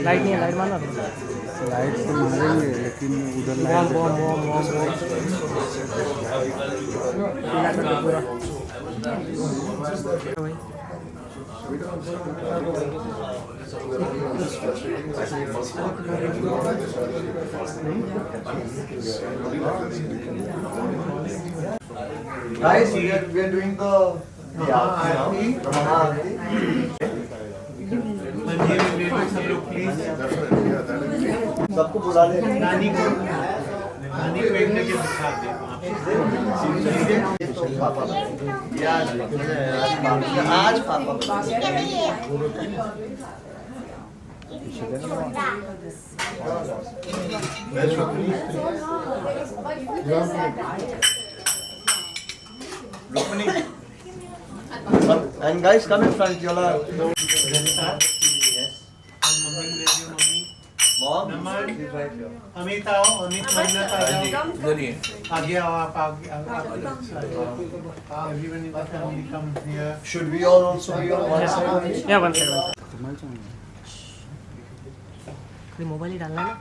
Light नहीं है, light मारना लाइट तो मारेंगे लेकिन उधर bomb light bomb bomb bomb पीला कर दो पूरा भाई। Guys, we are doing the aarti. सबको बुला ले। नानी को एक लेके दिखा दे। आज पापा and guys come in front yola mom Amit आओ, अमित मन्नत आ जाओ। आगे आओ आप आगे everyone in the family come here. should we all also be on one side या वन साइड मोबाइल ही डालना है ना।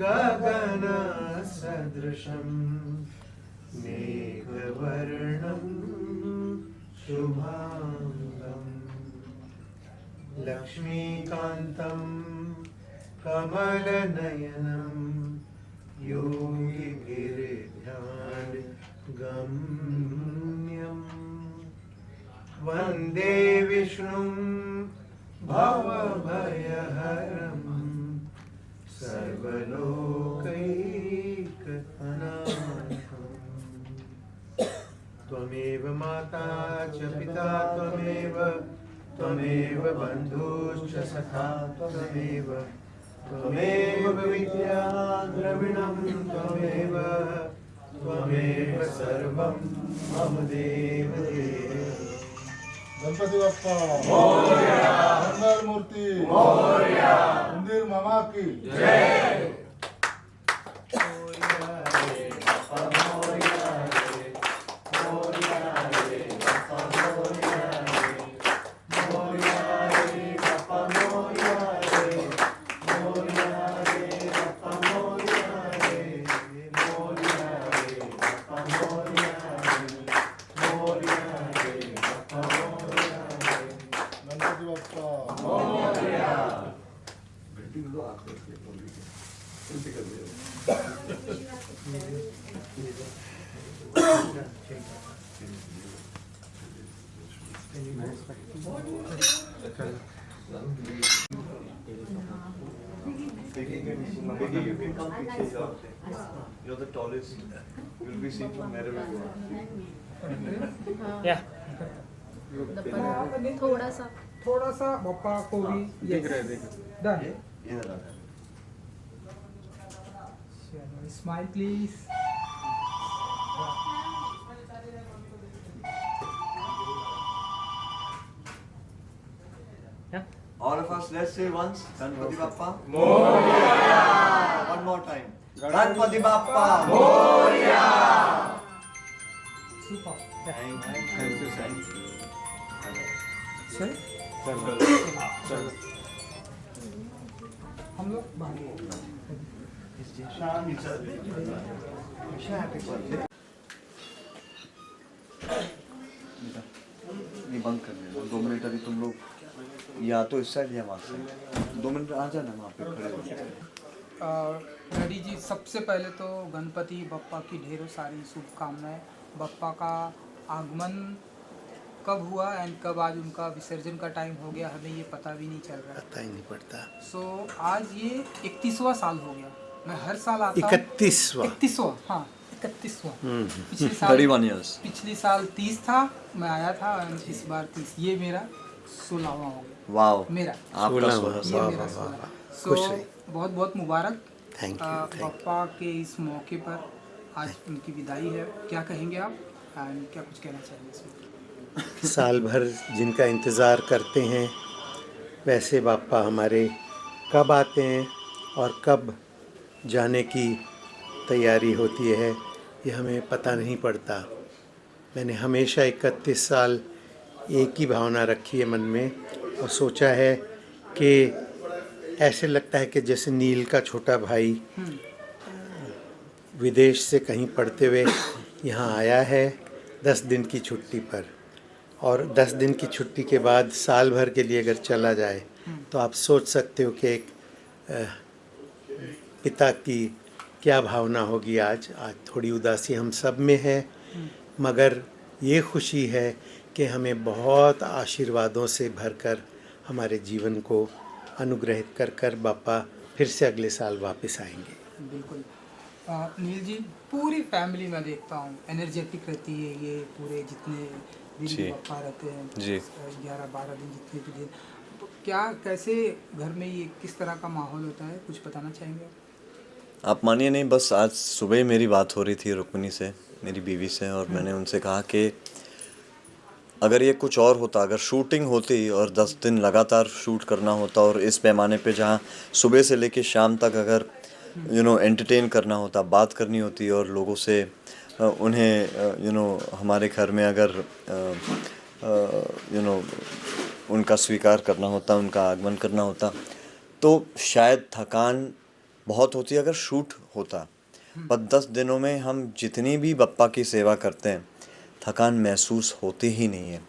गगनसदृशं मेघवर्णं शुभांगं लक्ष्मीकान्तं कमलनयनं योगिभिर्ध्यानगम्यं वन्दे विष्णुं भवभयहरं सर्वलोकैकनाथं त्वमेव माता च पिता त्वमेव बन्धुश्च सखा त्वमेव विद्या द्रविणं त्वमेव सर्वं मम देवदेव। गणपति बप्पा मोरया, मंगल मूर्ति मोरया, मंदिर मामा की जय। Ganpati Bappa Morya. Maybe you can come pictures out there. You're the tallest. You'll be seen from wherever you are. या थोड़ा सा थोड़ा सा बप्पा को भी दिख रहा है डन इधर आ स्माइल प्लीज या All of us, let's say once, Ganpati Bappa Moria. One more time. Ganpati Bappa Moria. Super Thank you, thank you. Sir हम लोग बाहर नहीं बंद कर देना 2 मिनट अभी तुम लोग या तो इस साइड या वहाँ से 2 मिनट आ जाना वहाँ पे खड़े हो रेडी जी सबसे पहले तो गणपति बप्पा की ढेरों सारी शुभकामनाएं। बप्पा का आगमन कब हुआ एंड कब आज उनका विसर्जन का टाइम हो गया हमें ये पता भी नहीं चल रहा। पता ही नहीं पड़ता। सो आज ये 31वां साल हो गया। मैं हर साल आता हूँ 31वां हाँ 31वां पिछले साल 31 years. पिछले साल 30 था मैं आया था and इस बार 30 ये मेरा 16वां हो गया वाओ मेरा आपका 16 ये मेरा 16 सो बहुत बहुत मुबारक थैंक पप्पा के इस मौके पर आज उनकी विदाई है। क्या कहेंगे आप एंड क्या कुछ कहना चाहेंगे इसमें? साल भर जिनका इंतज़ार करते हैं वैसे बापा हमारे कब आते हैं और कब जाने की तैयारी होती है ये हमें पता नहीं पड़ता। मैंने हमेशा 31 साल एक ही भावना रखी है मन में और सोचा है कि ऐसे लगता है कि जैसे नील का छोटा भाई विदेश से कहीं पढ़ते हुए यहाँ आया है 10 दिन की छुट्टी पर और 10 दिन की छुट्टी के बाद साल भर के लिए अगर चला जाए तो आप सोच सकते हो कि एक पिता की क्या भावना होगी। आज थोड़ी उदासी हम सब में है मगर ये खुशी है कि हमें बहुत आशीर्वादों से भरकर हमारे जीवन को अनुग्रहित कर कर बापा फिर से अगले साल वापस आएंगे। बिल्कुल नील जी पूरी फैमिली में देखता हूँ एनर्जेटिक रहती है ये पूरे जितने दिन पापा रहते हैं जी 11-12 दिन जितने भी दिन तो क्या कैसे घर में ये किस तरह का माहौल होता है कुछ बताना चाहेंगे आप मानिए नहीं बस आज सुबह मेरी बात हो रही थी रुक्मिणी से मेरी बीवी से और मैंने उनसे कहा कि अगर ये कुछ और होता अगर शूटिंग होती और 10 दिन लगातार शूट करना होता और इस पैमाने पे जहाँ सुबह से लेके शाम तक अगर एंटरटेन करना होता बात करनी होती और लोगों से उन्हें हमारे घर में अगर उनका स्वीकार करना होता उनका आगमन करना होता तो शायद थकान बहुत होती अगर शूट होता, पर 10 दिनों में हम जितनी भी बप्पा की सेवा करते हैं थकान महसूस होती ही नहीं है,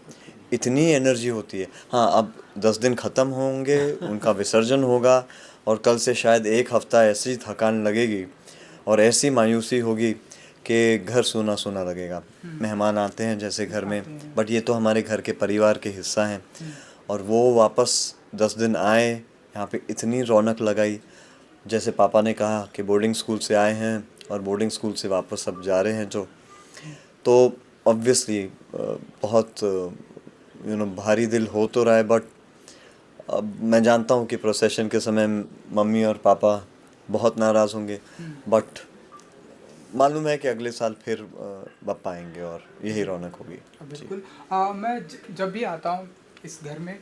इतनी एनर्जी होती है। हाँ, अब 10 दिन ख़त्म होंगे, उनका विसर्जन होगा और कल से शायद एक हफ़्ता ऐसी थकान लगेगी और ऐसी मायूसी होगी कि घर सूना सूना लगेगा। मेहमान आते हैं जैसे घर में, बट ये तो हमारे घर के परिवार के हिस्सा हैं और वो वापस 10 दिन आए, यहाँ पे इतनी रौनक लगाई। जैसे पापा ने कहा कि बोर्डिंग स्कूल से आए हैं और बोर्डिंग स्कूल से वापस अब जा रहे हैं जो, तो ऑब्वियसली बहुत भारी दिल हो तो रहा है। बट अब मैं जानता हूँ कि प्रोसेशन के समय मम्मी और पापा बहुत नाराज़ होंगे, बट मालूम है कि अगले साल फिर बप्पा आएंगे और यही रौनक होगी। बिल्कुल। मैं जब भी आता हूँ इस घर में,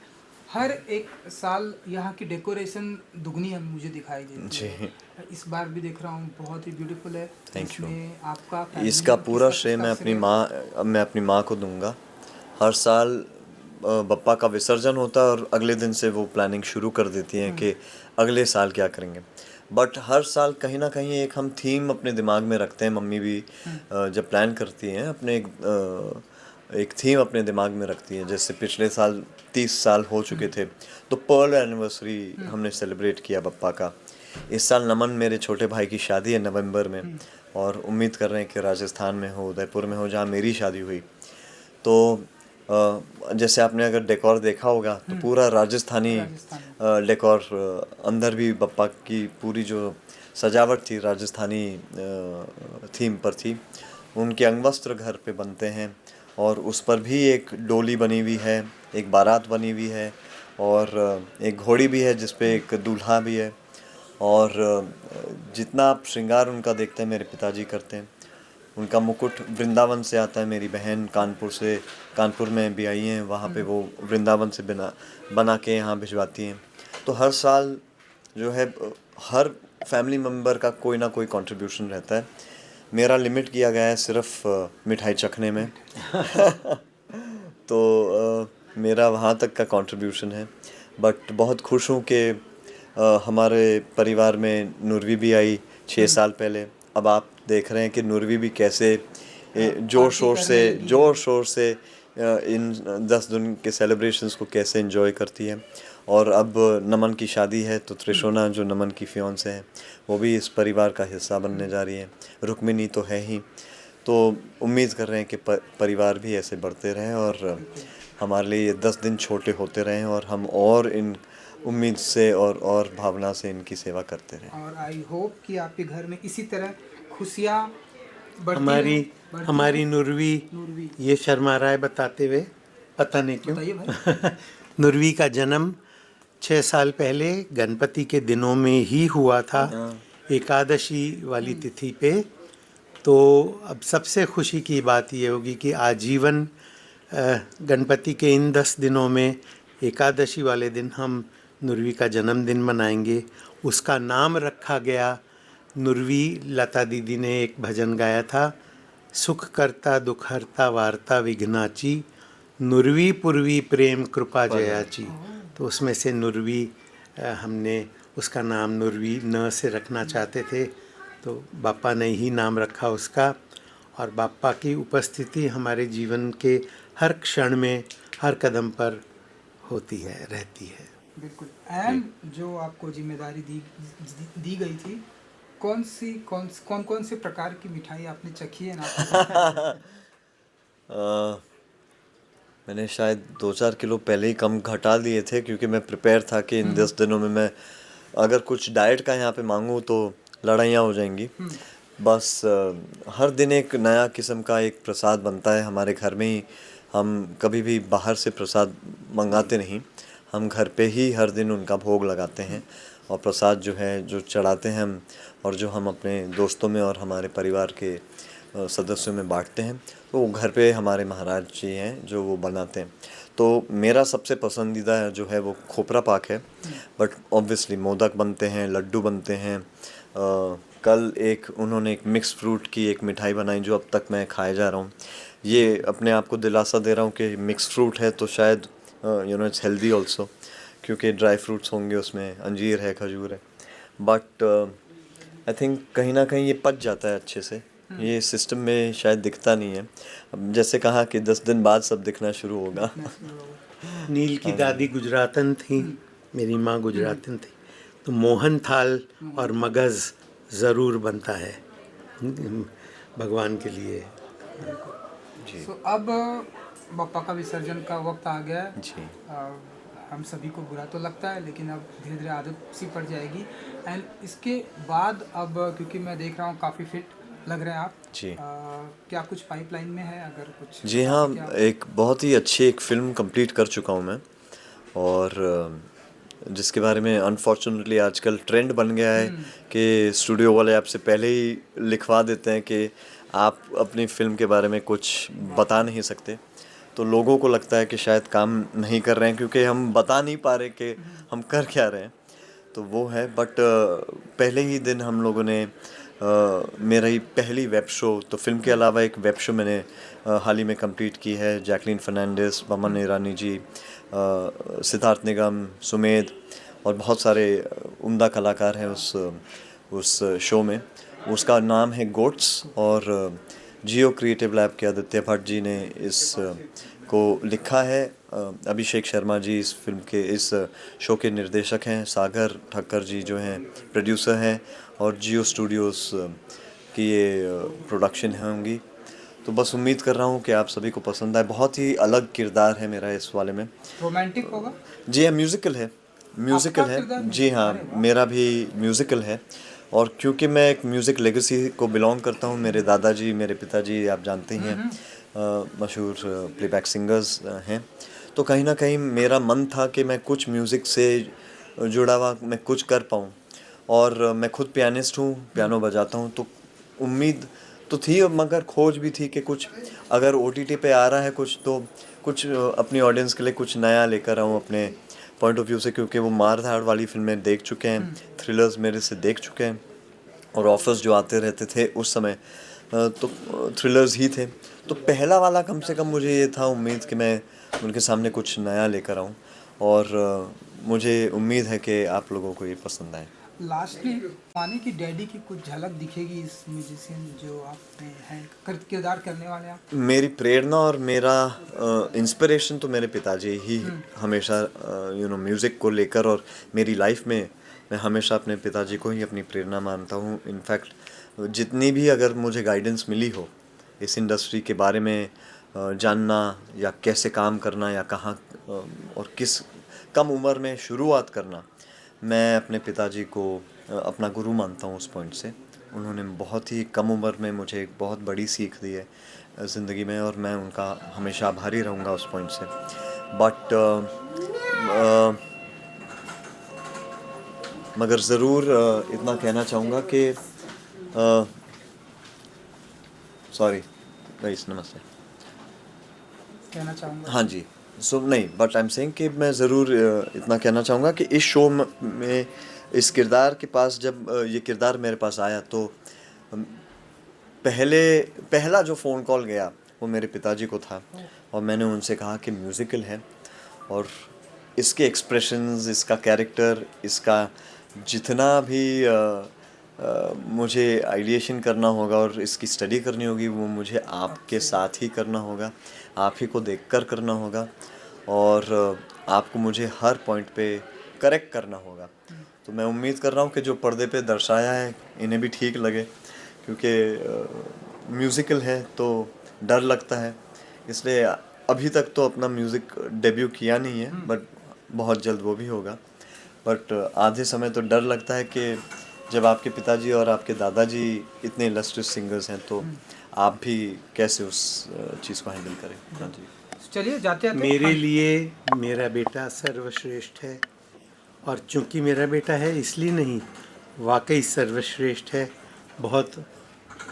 हर एक साल यहाँ की डेकोरेशन दुगनी है मुझे दिखाई देती है। इस बार भी देख रहा हूँ, बहुत ही ब्यूटीफुल है। Thank you. आपका इसका पूरा श्रेय मैं अपनी माँ को दूंगा। हर साल बप्पा का विसर्जन होता है और अगले दिन से वो प्लानिंग शुरू कर देती हैं कि अगले साल क्या करेंगे। बट हर साल कहीं ना कहीं एक हम थीम अपने दिमाग में रखते हैं। मम्मी भी जब प्लान करती हैं अपने एक थीम अपने दिमाग में रखती है। जैसे पिछले साल 30 साल हो चुके थे तो पर्ल एनिवर्सरी हमने सेलिब्रेट किया बप्पा का। इस साल नमन मेरे छोटे भाई की शादी है नवंबर में और उम्मीद कर रहे हैं कि राजस्थान में हो, उदयपुर में हो, जहाँ मेरी शादी हुई। तो जैसे आपने अगर डेकोर देखा होगा तो पूरा राजस्थानी डेकोर, अंदर भी बप्पा की पूरी जो सजावट थी राजस्थानी थीम पर थी। उनके अंगवस्त्र घर पे बनते हैं और उस पर भी एक डोली बनी हुई है, एक बारात बनी हुई है और एक घोड़ी भी है जिस पे एक दूल्हा भी है। और जितना आप श्रृंगार उनका देखते हैं मेरे पिताजी करते हैं। उनका मुकुट वृंदावन से आता है। मेरी बहन कानपुर में भी आई हैं, वहाँ पे वो वृंदावन से बना के यहाँ भिजवाती हैं। तो हर साल जो है हर फैमिली मेम्बर का कोई ना कोई कंट्रीब्यूशन रहता है। मेरा लिमिट किया गया है सिर्फ मिठाई चखने में तो मेरा वहाँ तक का कंट्रीब्यूशन है। बट बहुत खुश हूँ कि हमारे परिवार में नुरवी भी आई 6 साल पहले। अब आप देख रहे हैं कि नुरवी भी कैसे जोर शोर से इन 10 दिन के सेलिब्रेशंस को कैसे एंजॉय करती है। और अब नमन की शादी है तो त्रिशोना जो नमन की फियांसे है वो भी इस परिवार का हिस्सा बनने जा रही है। रुक्मिनी तो है ही। तो उम्मीद कर रहे हैं कि परिवार भी ऐसे बढ़ते रहें और हमारे लिए ये 10 दिन छोटे होते रहें और हम और इन उम्मीद से और भावना से इनकी सेवा करते रहें। और आई होप कि आपके घर में इसी तरह खुशियाँ हमारी नुरवी ये शर्मा रहा है बताते हुए, पता नहीं क्यों। नुरवी का जन्म 6 साल पहले गणपति के दिनों में ही हुआ था, एकादशी वाली तिथि पे। तो अब सबसे खुशी की बात ये होगी कि आजीवन गणपति के इन 10 दिनों में एकादशी वाले दिन हम नुरवी का जन्मदिन मनाएंगे। उसका नाम रखा गया नुरवी। लता दीदी ने एक भजन गाया था, सुख करता दुख हरता वार्ता विघ्नाची, नुरवी पूर्वी प्रेम कृपा जयाची। तो उसमें से नुरवी हमने उसका नाम नुरवी न से रखना चाहते थे तो बापा ने ही नाम रखा उसका। और बापा की उपस्थिति हमारे जीवन के हर क्षण में हर कदम पर होती है, रहती है। बिल्कुल। एंड जो आपको जिम्मेदारी दी गई थी, कौन से प्रकार की मिठाई आपने चखी है ना? मैंने शायद 2-4 किलो पहले ही कम घटा लिए थे क्योंकि मैं प्रिपेयर था कि इन 10 दिनों में मैं अगर कुछ डाइट का यहाँ पे मांगूँ तो लड़ाइयाँ हो जाएंगी। बस हर दिन एक नया किस्म का एक प्रसाद बनता है हमारे घर में ही। हम कभी भी बाहर से प्रसाद मंगाते नहीं, हम घर पे ही हर दिन उनका भोग लगाते हैं और प्रसाद जो है जो चढ़ाते हैं हम और जो हम अपने दोस्तों में और हमारे परिवार के सदस्यों में बांटते हैं। तो घर पे हमारे महाराज जी हैं जो वो बनाते हैं। तो मेरा सबसे पसंदीदा जो है वो खोपरा पाक है। बट ऑब्वियसली मोदक बनते हैं, लड्डू बनते हैं। कल उन्होंने एक मिक्स फ्रूट की एक मिठाई बनाई जो अब तक मैं खाए जा रहा हूँ। ये अपने आप को दिलासा दे रहा हूँ कि मिक्स फ्रूट है तो शायद इट्स हेल्दी ऑल्सो, क्योंकि ड्राई फ्रूट्स होंगे उसमें, अंजीर है, खजूर है। बट आई थिंक कहीं ना कहीं ये पच जाता है अच्छे से। ये सिस्टम में शायद दिखता नहीं है। अब जैसे कहा कि 10 दिन बाद सब दिखना शुरू होगा। नील की दादी गुजरातन थी, मेरी माँ गुजरातन थी, तो मोहन थाल और मगज़ ज़रूर बनता है भगवान के लिए। तो अब बप्पा का विसर्जन का वक्त आ गया है। जी। हम सभी को बुरा तो लगता है, लेकिन अब धीरे धीरे आदत सी पड़ जाएगी। एंड इसके बाद अब क्योंकि मैं देख रहा हूँ काफ़ी फिट लग रहे हैं आप जी। क्या कुछ पाइपलाइन में है अगर कुछ? जी हाँ, एक बहुत ही अच्छी एक फ़िल्म कंप्लीट कर चुका हूँ मैं, और जिसके बारे में अनफॉर्चुनेटली आजकल ट्रेंड बन गया है कि स्टूडियो वाले आपसे पहले ही लिखवा देते हैं कि आप अपनी फ़िल्म के बारे में कुछ बता नहीं सकते। तो लोगों को लगता है कि शायद काम नहीं कर रहे हैं क्योंकि हम बता नहीं पा रहे कि हम कर क्या रहे हैं। तो वो है, बट पहले ही दिन हम लोगों ने मेरा ही पहली वेब शो, तो फिल्म के अलावा एक वेब शो मैंने हाल ही में कंप्लीट की है। जैकलीन फर्नांडिस, बमन ईरानी जी, सिद्धार्थ निगम, सुमेध और बहुत सारे उम्दा कलाकार हैं उस शो में। उसका नाम है गोट्स, और जियो क्रिएटिव लैब के आदित्य भट्ट जी ने इस को लिखा है। अभिषेक शर्मा जी इस फिल्म के इस शो के निर्देशक हैं। सागर ठक्कर जी जो हैं प्रोड्यूसर हैं, और जियो स्टूडियोज़ की ये प्रोडक्शन होंगी। तो बस उम्मीद कर रहा हूँ कि आप सभी को पसंद आए। बहुत ही अलग किरदार है मेरा इस वाले में। रोमांटिक होगा? जी हाँ, म्यूज़िकल है। जी हाँ, मेरा भी म्यूज़िकल है। और क्योंकि मैं एक म्यूज़िक लेगेसी को बिलोंग करता हूँ, मेरे दादाजी, मेरे पिताजी आप जानते ही हैं मशहूर प्लेबैक सिंगर्स हैं, तो कहीं ना कहीं मेरा मन था कि मैं कुछ म्यूज़िक से जुड़ा हुआ मैं कुछ कर पाऊँ। और मैं खुद पियानिस्ट हूँ, पियानो बजाता हूँ, तो उम्मीद तो थी मगर खोज भी थी कि कुछ अगर OTT पे आ रहा है कुछ, तो कुछ अपनी ऑडियंस के लिए कुछ नया लेकर आऊँ अपने पॉइंट ऑफ व्यू से, क्योंकि वो मार धाड़ वाली फिल्में देख चुके हैं, थ्रिलर्स मेरे से देख चुके हैं, और ऑफर्स जो आते रहते थे उस समय तो थ्रिलर्स ही थे। तो पहला वाला कम से कम मुझे ये था उम्मीद कि मैं उनके सामने कुछ नया लेकर आऊँ, और मुझे उम्मीद है कि आप लोगों को ये पसंद आए। लास्टली माने कि डैडी की कुछ झलक दिखेगी इस म्यूजिशियन जो आप में हैं, किरदार करने वाले आप? मेरी प्रेरणा और मेरा इंस्पिरेशन तो मेरे पिताजी ही हमेशा म्यूज़िक को लेकर, और मेरी लाइफ में मैं हमेशा अपने पिताजी को ही अपनी प्रेरणा मानता हूँ। इनफैक्ट जितनी भी अगर मुझे गाइडेंस मिली हो इस इंडस्ट्री के बारे में जानना, या कैसे काम करना, या कहाँ और किस कम उम्र में शुरुआत करना, मैं अपने पिताजी को अपना गुरु मानता हूँ उस पॉइंट से। उन्होंने बहुत ही कम उम्र में मुझे एक बहुत बड़ी सीख दी है ज़िंदगी में, और मैं उनका हमेशा आभारी रहूँगा उस पॉइंट से। बट मगर ज़रूर इतना कहना चाहूँगा कि सॉरी गाइस, नमस्ते कहना चाहूँगा। हाँ जी, सो नहीं, बट आई एम सेइंग कि मैं ज़रूर इतना कहना चाहूँगा कि इस शो में इस किरदार के पास जब ये किरदार मेरे पास आया, तो पहला जो फ़ोन कॉल गया वो मेरे पिताजी को था, और मैंने उनसे कहा कि म्यूज़िकल है, और इसके एक्सप्रेशंस, इसका कैरेक्टर, इसका जितना भी मुझे आइडिएशन करना होगा और इसकी स्टडी करनी होगी, वो मुझे आपके साथ ही करना होगा, आप ही को देखकर करना होगा, और आपको मुझे हर पॉइंट पे करेक्ट करना होगा। तो मैं उम्मीद कर रहा हूँ कि जो पर्दे पे दर्शाया है इन्हें भी ठीक लगे, क्योंकि म्यूज़िकल है तो डर लगता है, इसलिए अभी तक तो अपना म्यूज़िक डेब्यू किया नहीं है, बट बहुत जल्द वो भी होगा। बट आधे समय तो डर लगता है कि जब आपके पिताजी और आपके दादाजी इतने इलस्ट्रियस सिंगर्स हैं, तो आप भी कैसे उस चीज़ को हैंडल करें। हाँ जी, चलिए जाते हैं। मेरे लिए मेरा बेटा सर्वश्रेष्ठ है, और चूंकि मेरा बेटा है इसलिए नहीं, वाकई सर्वश्रेष्ठ है। बहुत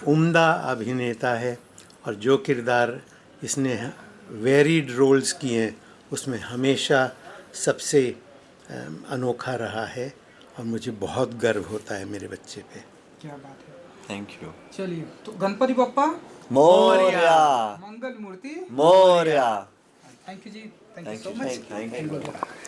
उम्दा अभिनेता है, और जो किरदार इसने वेरीड रोल्स किए हैं उसमें हमेशा सबसे अनोखा रहा है, और मुझे बहुत गर्व होता है मेरे बच्चे पे। क्या बात है, थैंक यू। चलिए तो गणपति बप्पा मोरया, मंगल मूर्ति मोरया। थैंक यू जी, thank you so much. Thank you.